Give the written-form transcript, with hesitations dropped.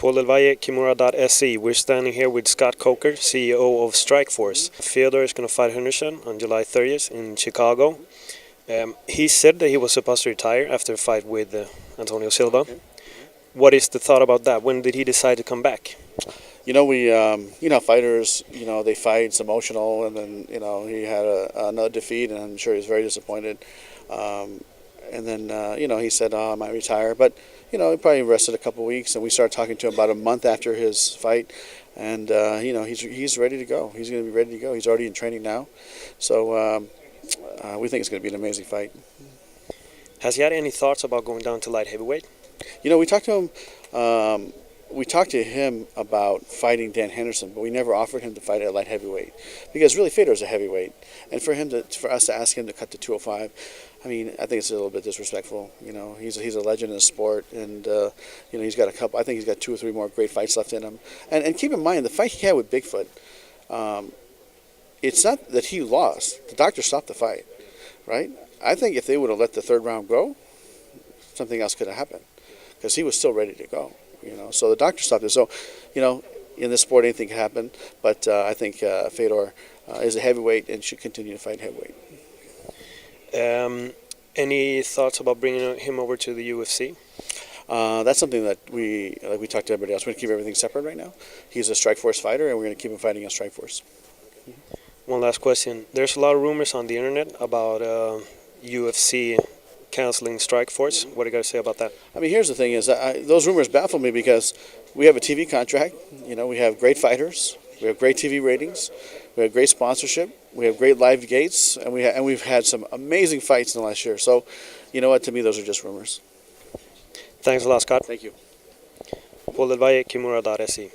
Paul Del Valle, Kimura.se. We're standing here with Scott Coker, CEO of Strikeforce. Fedor is going to fight Henderson on July 30th in Chicago. He said that he was supposed to retire after a fight with Antonio Silva. Okay. What is the thought about that? When did he decide to come back? Fighters, they fight, it's emotional, and then, he had another defeat, and I'm sure he was very disappointed. And then, he said, I might retire. But, he probably rested a couple of weeks, and we started talking to him about a month after his fight. And, he's ready to go. He's going to be ready to go. He's already in training now. So we think it's going to be an amazing fight. Has he had any thoughts about going down to light heavyweight? We talked to him. We talked to him about fighting Dan Henderson, but we never offered him to fight at light heavyweight because really Fedor's a heavyweight, and for us to ask him to cut to 205, I think it's a little bit disrespectful. He's a legend in the sport, and he's got a couple. I think he's got 2 or 3 more great fights left in him. And keep in mind the fight he had with Bigfoot. It's not that he lost; the doctor stopped the fight, right? I think if they would have let the 3rd round go, something else could have happened because he was still ready to go. So the doctor stopped it. So, in this sport, anything can happen. But I think Fedor is a heavyweight and should continue to fight heavyweight. Any thoughts about bringing him over to the UFC? That's something that we talked to everybody else. We're going to keep everything separate right now. He's a Strikeforce fighter, and we're going to keep him fighting on Strikeforce. One last question. There's a lot of rumors on the internet about UFC canceling Strikeforce. What do you got to say about that? Here's the thing: is those rumors baffle me because we have a TV contract. We have great fighters, we have great TV ratings, we have great sponsorship, we have great live gates, and we've had some amazing fights in the last year. So, to me, those are just rumors. Thanks a lot, Scott. Thank you. Paul Del Valle, Kimura.se.